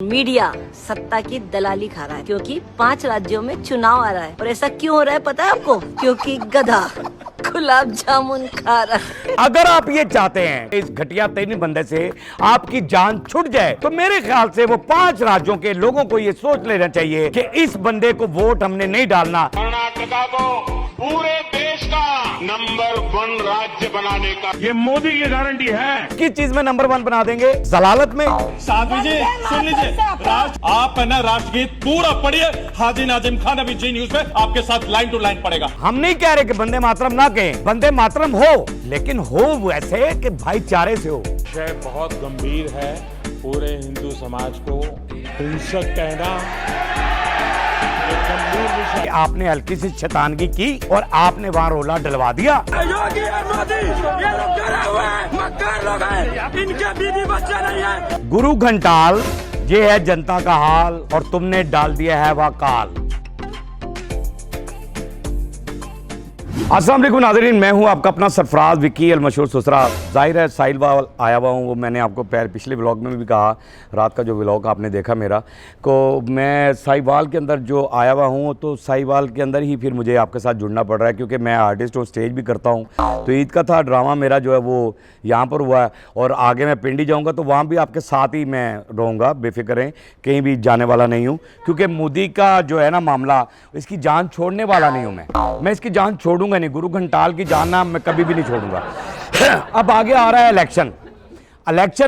Media सत्ता की दलाली खा रहा है क्योंकि 5 राज्यों में चुनाव आ रहा है। और ऐसा क्यों हो रहा है पता है आपको? क्योंकि गधा गुलाब जामुन खा रहा है। अगर आप ये चाहते हैं इस घटिया तेन बंदे से आपकी जान छुट जाए तो मेरे ख्याल से वो 5 राज्यों के लोगों को ये सोच लेना चाहिए कि इस बंदे को वोट हमने नहीं डालना। कर्नाटका को पूरे देश का नंबर 1 राज्य बनाने का ये मोदी की गारंटी है। किस चीज में नंबर 1 बना देंगे? जलालत में। साध्वी जी सुन लीजिए, आप है ना राष्ट्रगीत पूरा पढ़िए। हाजी नाजिम खान अभी जी न्यूज पे आपके साथ लाइन टू लाइन पड़ेगा। हम नहीं कह रहे कि वंदे मातरम ना कहें, वंदे मातरम हो, लेकिन हो वैसे कि भाईचारे से हो। विषय बहुत गंभीर है। पूरे हिंदू समाज को हिंसक कहना ये गंभीर विषय। आपने हल्की सी शैतानगी की और आपने वहां रोला डलवा दिया। योगी और मोदी ये लोग डरे हुए हैं, मक्कार लोग हैं, इनके बीवी बच्चे नहीं है। गुरु घंटाल, ये है जनता का हाल और तुमने डाल दिया है वह काल। अस्सलाम वालेकुम नाज़रीन, मैं हूं आपका अपना सरफराज विक्की अल मशहूर सुसरा। जाहिर है साहिलवाल आया हुआ हूं, वो मैंने आपको पिछले व्लॉग में भी कहा, रात का जो व्लॉग आपने देखा मेरा को, मैं साहिवाल के अंदर जो आया हुआ हूं तो साहिवाल के अंदर ही फिर मुझे आपके साथ जुड़ना पड़ रहा है क्योंकि मैं आर्टिस्ट हूँ, स्टेज भी करता हूँ। तो ईद का था ड्रामा मेरा जो है वो यहाँ पर हुआ है और आगे मैं पिंडी जाऊँगा तो वहाँ भी आपके साथ ही मैं रहूँगा, बेफिक्र रहें, कहीं भी जाने वाला नहीं हूँ क्योंकि मोदी का जो है ना मामला, इसकी जान छोड़ने वाला नहीं हूँ मैं इसकी जान छोड़ूंगा नहीं। गुरु घंटाल की जान ना मैं कभी भी नहीं छोड़ूंगा। अब आगे आ रहा है इलेक्शन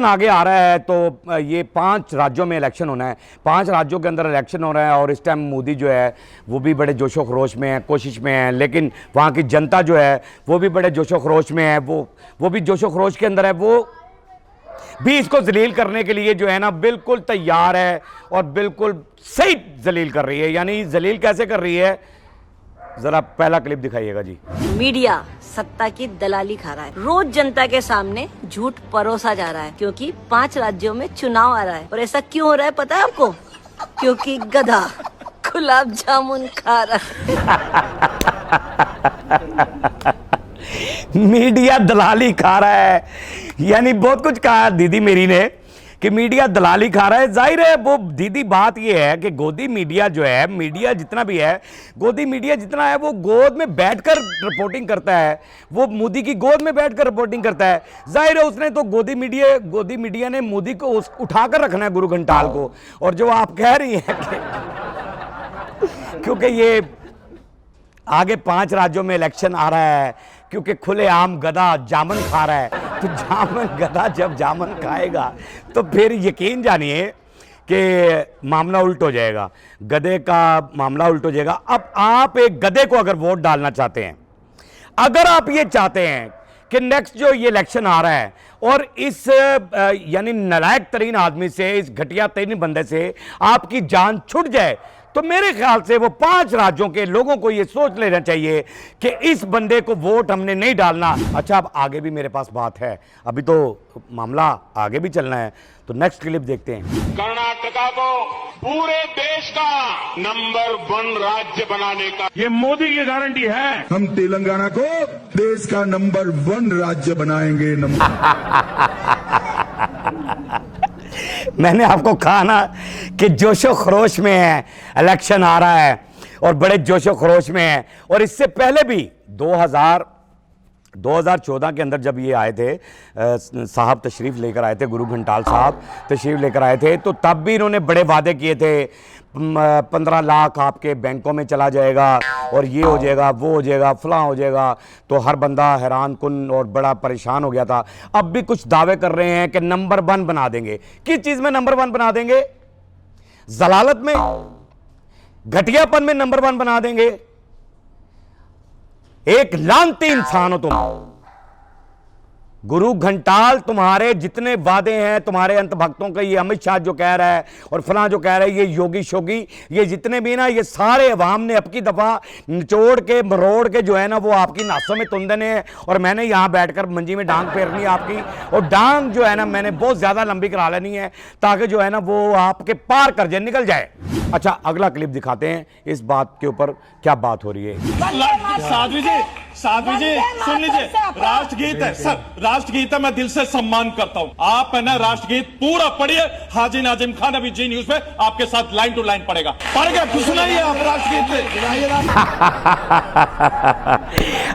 आगे आ रहा है तो ये 5 राज्यों में इलेक्शन होना है। 5 राज्यों के अंदर इलेक्शन हो रहा है और इस टाइम मोदी जो है वो भी बड़े जोशो खरोश में है, कोशिश में है, लेकिन वहाँ की जनता जो है वो भी बड़े जोशो खरोश में है, वो भी जोशो खरोश के अंदर है, वो भी इसको जलील करने के लिए जो है ना बिल्कुल तैयार है और बिल्कुल सही जलील कर रही है। यानी जलील कैसे कर रही है, जरा पहला क्लिप दिखाइएगा जी। मीडिया सत्ता की दलाली खा रहा है, रोज जनता के सामने झूठ परोसा जा रहा है क्योंकि 5 राज्यों में चुनाव आ रहा है। और ऐसा क्यों हो रहा है पता है आपको? क्योंकि गधा गुलाब जामुन खा रहा है। मीडिया दलाली खा रहा है, यानी बहुत कुछ कहा दीदी मेरी ने कि मीडिया दलाली खा रहा है। जाहिर है वो दीदी, बात ये है कि गोदी मीडिया जो है, मीडिया जितना भी है, गोदी मीडिया जितना है वो गोद में बैठकर रिपोर्टिंग करता है, वो मोदी की गोद में बैठकर रिपोर्टिंग करता है। जाहिर है उसने तो गोदी मीडिया ने मोदी को उठाकर रखना है, गुरु घंटाल को। और जो आप कह रही हैं कि क्योंकि ये आगे 5 राज्यों में इलेक्शन आ रहा है, क्योंकि खुलेआम गधा जामुन खा रहा है, तो गधा जब जामुन खाएगा तो फिर यकीन जानिए कि मामला उल्ट हो जाएगा, गधे का मामला उल्ट हो जाएगा। अब आप एक गधे को अगर वोट डालना चाहते हैं, अगर आप ये चाहते हैं कि नेक्स्ट जो ये इलेक्शन आ रहा है और इस यानी नालायक तरीन आदमी से, इस घटिया तरीन बंदे से आपकी जान छुट जाए तो मेरे ख्याल से वो 5 राज्यों के लोगों को ये सोच लेना चाहिए कि इस बंदे को वोट हमने नहीं डालना। अच्छा, अब आगे भी मेरे पास बात है, अभी तो मामला आगे भी चलना है, तो नेक्स्ट क्लिप देखते हैं। कर्नाटका को पूरे देश का नंबर 1 राज्य बनाने का ये मोदी की गारंटी है। हम तेलंगाना को देश का नंबर 1 राज्य बनाएंगे। मैंने आपको कहा ना कि जोशो खरोश में है, इलेक्शन आ रहा है और बड़े जोशो खरोश में है। और इससे पहले भी 2014 के अंदर जब ये आए थे, साहब तशरीफ लेकर आए थे, गुरु घंटाल साहब तशरीफ लेकर आए थे, तो तब भी इन्होंने बड़े वादे किए थे, 15 लाख आपके बैंकों में चला जाएगा और ये हो जाएगा, वो हो जाएगा, फलां हो जाएगा। तो हर बंदा हैरान कुन और बड़ा परेशान हो गया था। अब भी कुछ दावे कर रहे हैं कि नंबर 1 बना देंगे। किस चीज में नंबर 1 बना देंगे? जलालत में, घटियापन में नंबर 1 बना देंगे। एक लानती इंसान हो तुम गुरु घंटाल, तुम्हारे जितने वादे हैं, तुम्हारे अंत भक्तों का, ये अमित शाह जो कह रहा है और फलां जो कह रहा है, ये योगी शोगी, ये जितने भी ना, ये सारे अवाम ने अब की दफा निचोड़ के मरोड़ के जो है ना वो आपकी नासों में तुम देने हैं। और मैंने यहाँ बैठकर मंजी में डांग फेरनी है आपकी, और डांग जो है ना मैंने बहुत ज्यादा लंबी करा लेनी है ताकि जो है ना वो आपके पार कर जाए, निकल जाए। अच्छा, अगला क्लिप दिखाते हैं इस बात के ऊपर क्या बात हो रही है। साध्वी जी सुन लीजिए, राष्ट्रगीत है सर, राष्ट्रगीत है, मैं दिल से सम्मान करता हूँ। आप है ना राष्ट्रगीत पूरा पढ़िए, हाजी नाजिम खान अभी जी न्यूज पे आपके साथ लाइन टू लाइन पढ़ेगा। पढ़ गया कुछ सुनाइए आप राष्ट्रगीत।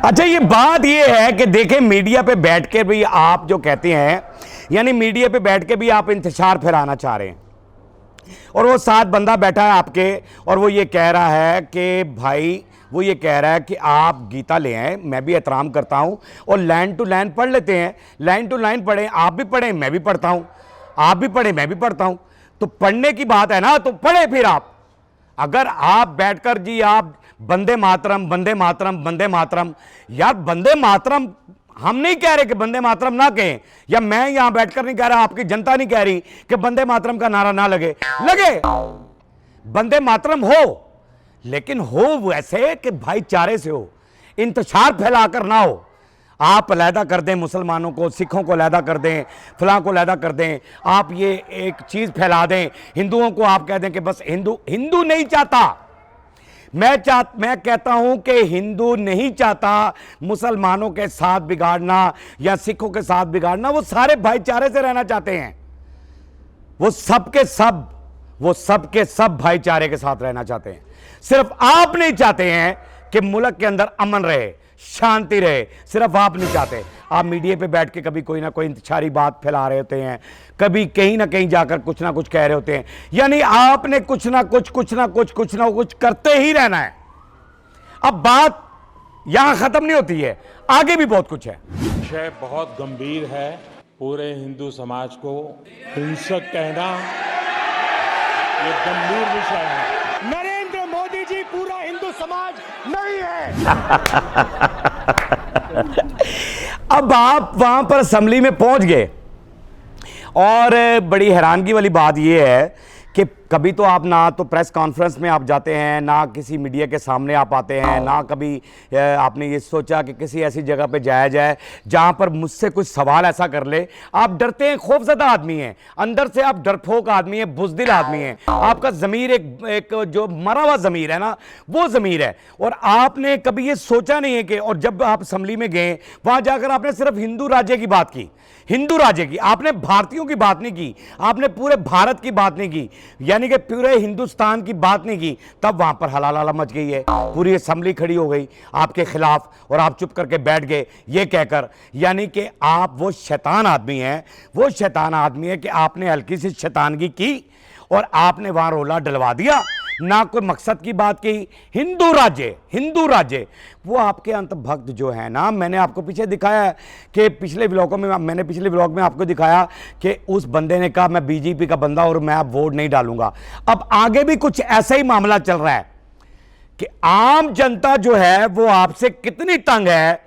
अच्छा, ये बात ये है कि देखें, मीडिया पे बैठ के भी आप जो कहते हैं, यानी मीडिया पे बैठ के भी आप इंतशार फैलाना चाह रहे हैं, और वो साथ बंदा बैठा है आपके, और वो ये कह रहा है कि भाई, वो ये कह रहा है कि आप गीता ले आए, मैं भी एहतराम करता हूं, और लाइन टू लाइन पढ़ लेते हैं, लाइन टू लाइन पढ़ें, आप भी पढ़ें मैं भी पढ़ता हूं, आप भी पढ़ें मैं भी पढ़ता हूं। तो पढ़ने की बात है ना, तो पढ़े फिर आप। अगर आप बैठकर जी आप वंदे मातरम वंदे मातरम वंदे मातरम, यार वंदे मातरम हम नहीं कह रहे कि वंदे मातरम ना कहें, या मैं यहां बैठकर नहीं कह रहा, आपकी जनता नहीं कह रही कि वंदे मातरम का नारा ना लगे, वंदे मातरम हो, लेकिन हो वैसे कि भाईचारे से हो, इंतशार फैलाकर ना हो। आप अलहदा कर दें मुसलमानों को, सिखों को अलहदा कर दें, फलां को अलहदा कर दें, आप ये एक चीज फैला दें, हिंदुओं को आप कह दें कि बस हिंदू नहीं चाहता। मैं कहता हूं कि हिंदू नहीं चाहता मुसलमानों के साथ बिगाड़ना या सिखों के साथ बिगाड़ना, वो सारे भाईचारे से रहना चाहते हैं, वो सबके सब भाईचारे के साथ रहना चाहते हैं। सिर्फ आप नहीं चाहते हैं कि मुल्क के अंदर अमन रहे, शांति रहे, सिर्फ आप नहीं चाहते। आप मीडिया पे बैठ के कभी कोई ना कोई इंतशारी बात फैला रहे होते हैं, कभी कहीं ना कहीं जाकर कुछ ना कुछ कह रहे होते हैं, यानी आपने कुछ ना कुछ करते ही रहना है। अब बात यहां खत्म नहीं होती है, आगे भी बहुत कुछ है। विषय बहुत गंभीर है, पूरे हिंदू समाज को हिंसक कहना ये गंभीर विषय है। नरेंद्र मोदी जी पूरा हिंदू समाज नहीं है। अब आप वहां पर असेंबली में पहुंच गए, और बड़ी हैरानगी वाली बात यह है कि कभी तो आप ना तो प्रेस कॉन्फ्रेंस में आप जाते हैं, ना किसी मीडिया के सामने आप आते हैं, ना कभी आपने ये सोचा कि किसी ऐसी जगह पे जाया जाए जहां पर मुझसे कुछ सवाल ऐसा कर ले। आप डरते हैं, खौफजदा आदमी हैं, अंदर से आप डरपोक आदमी हैं, बुज़दिल आदमी हैं, आपका ज़मीर एक जो मरा हुआ ज़मीर है ना, वो ज़मीर है, और आपने कभी ये सोचा नहीं है कि, और जब आप असेंबली में गए वहां जाकर आपने सिर्फ हिंदू राज्य की बात की, हिंदू राज्य की, आपने भारतीयों की बात नहीं की, आपने पूरे भारत की बात नहीं की, यानी कि पूरे हिंदुस्तान की बात नहीं की। तब वहां पर हलाला मच गई है, पूरी असेंबली खड़ी हो गई आपके खिलाफ, और आप चुप करके बैठ गए ये कहकर, यानी कि आप वो शैतान आदमी हैं, वो शैतान आदमी है कि आपने हल्की सी शैतानगी की और आपने वहां रोला डलवा दिया, ना कोई मकसद की बात की। हिंदू राज्य वो आपके अंतभक्त जो है ना, मैंने आपको पीछे दिखाया कि पिछले व्लॉग में आपको दिखाया कि उस बंदे ने कहा मैं बीजेपी का बंदा और मैं अब वोट नहीं डालूंगा। अब आगे भी कुछ ऐसा ही मामला चल रहा है कि आम जनता जो है वो आपसे कितनी तंग है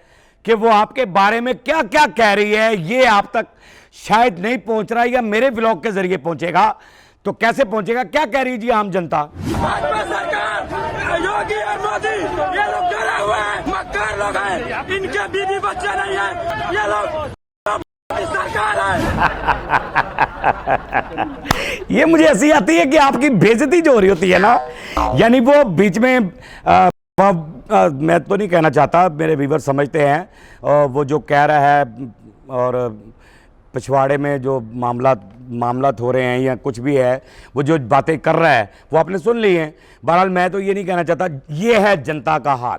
कि वो आपके बारे में क्या क्या कह रही है, ये आप तक शायद नहीं पहुंच रहा, या मेरे व्लॉग के जरिए पहुंचेगा तो कैसे पहुंचेगा। क्या कह रही जी आम जनता? भाजपा सरकार, योगी और मोदी ये लोग डरे हुए हैं, मक्कार लोग हैं, इनके बीवी बच्चे नहीं है, ये लोग सरकार है। ये मुझे ऐसी आती है कि आपकी बेइज्जती जो हो रही होती है ना, यानी वो बीच में मैं तो नहीं कहना चाहता, मेरे व्यूअर समझते हैं, वो जो कह रहा है और पिछवाड़े में जो मामला हो रहे हैं या कुछ भी है, वो जो बातें कर रहा है वो आपने सुन ली हैं। बहरहाल मैं तो ये नहीं कहना चाहता, ये है जनता का हाल।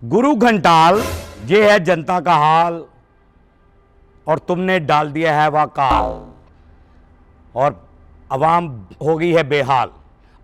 गुरु घंटाल, ये है जनता का हाल, और तुमने डाल दिया है वह काल, और अवाम हो गई है बेहाल।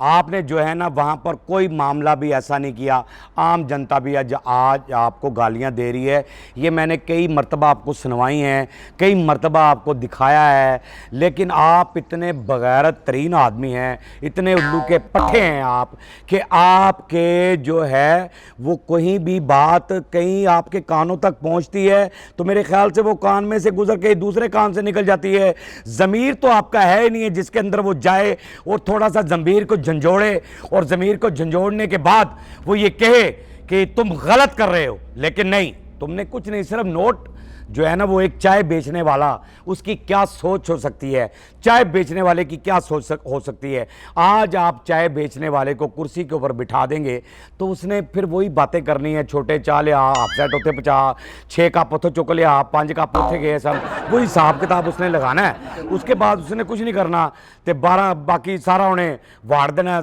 आपने जो है ना वहाँ पर कोई मामला भी ऐसा नहीं किया, आम जनता भी आज आपको गालियाँ दे रही है। ये मैंने कई मर्तबा आपको सुनवाई हैं, कई मर्तबा आपको दिखाया है, लेकिन आप इतने बगैरत तरीन आदमी हैं, इतने उल्लू के पट्टे हैं आप, कि आपके जो है वो कोई भी बात कहीं आपके कानों तक पहुँचती है तो मेरे ख्याल से वो कान में से गुजर के दूसरे कान से निकल जाती है। ज़मीर तो आपका है ही नहीं है जिसके अंदर वो जाए और थोड़ा सा ज़मीर को झंझोड़े, और ज़मीर को झंझोड़ने के बाद वो ये कहे कि तुम गलत कर रहे हो। लेकिन नहीं, तुमने कुछ नहीं, सिर्फ नोट जो है ना वो एक चाय बेचने वाला, उसकी क्या सोच हो सकती है, चाय बेचने वाले की क्या सोच हो सकती है। आज आप चाय बेचने वाले को कुर्सी के ऊपर बिठा देंगे तो उसने फिर वही बातें करनी है, छोटे चाल या अपसेट होते 50, 6 का पत्थर चुक लिया, 5 का पत्थर गए, सब वही हिसाब किताब उसने लगाना है। उसके बाद उसने कुछ नहीं करना, तो 12 बाकी सारा उन्हें वाड़ देना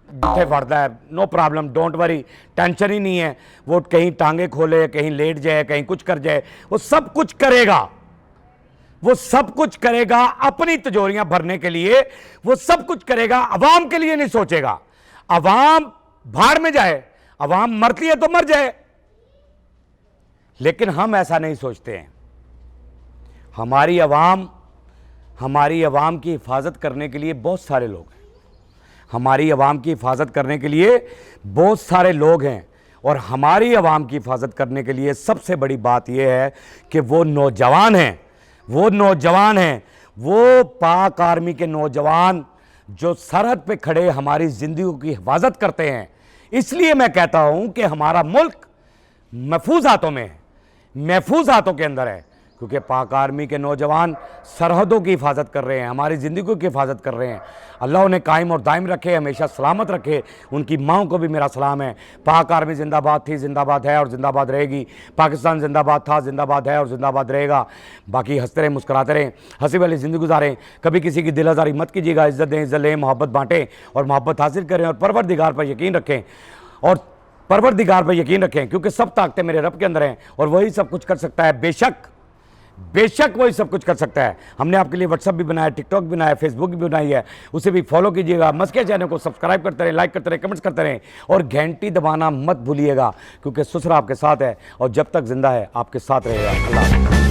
जिथे फड़ता है। No problem, don't worry, tension ही नहीं है। वो कहीं टांगे खोले, कहीं लेट जाए, कहीं कुछ कर जाए, वो सब कुछ करेगा, वो सब कुछ करेगा अपनी तिजोरियां भरने के लिए, वो सब कुछ करेगा, अवाम के लिए नहीं सोचेगा। अवाम भाड़ में जाए, अवाम मरती है तो मर जाए, लेकिन हम ऐसा नहीं सोचते हैं। हमारी अवाम की हिफाजत करने के लिए बहुत सारे लोग हैं, हमारी अवाम की हिफाजत करने के लिए बहुत सारे लोग हैं। और हमारी अवाम की हिफाजत करने के लिए सबसे बड़ी बात यह है कि वो नौजवान हैं, वो पाक आर्मी के नौजवान जो सरहद पे खड़े हमारी ज़िंदगी की हिफाजत करते हैं। इसलिए मैं कहता हूं कि हमारा मुल्क महफूज हाथों में है, महफूज हाथों के अंदर है, क्योंकि पाक आर्मी के नौजवान सरहदों की हिफाजत कर रहे हैं, हमारी ज़िंदगी की हिफाजत कर रहे हैं। अल्लाह उन्हें कायम और दायम रखे, हमेशा सलामत रखे। उनकी माँओं को भी मेरा सलाम है। पाक आर्मी जिंदाबाद थी, जिंदाबाद है और जिंदाबाद रहेगी। पाकिस्तान जिंदाबाद था, जिंदाबाद है और जिंदाबाद रहेगा। बाकी हंसते रहें, मुस्कुराते रहें, हंसी वाली ज़िंदगी गुजारें, कभी किसी की दिल आज़ारी मत कीजिएगा। इज़्ज़त दें, इज़्ज़त लें, मोहब्बत बाँटें और मोहब्बत हासिल करें और परवरदिगार पर यकीन रखें, और परवरदिगार पर यकीन रखें, क्योंकि सब ताकतें मेरे रब के अंदर हैं और वही सब कुछ कर सकता है। बेशक वही सब कुछ कर सकता है। हमने आपके लिए व्हाट्सअप भी बनाया, टिकटॉक भी बनाया, फेसबुक भी बनाई है, उसे भी फॉलो कीजिएगा। मस्के चैनल को सब्सक्राइब करते रहें, लाइक करते रहें, कमेंट्स करते रहें और घंटी दबाना मत भूलिएगा, क्योंकि ससुर आपके साथ है और जब तक जिंदा है आपके साथ रहेगा। अल्लाह।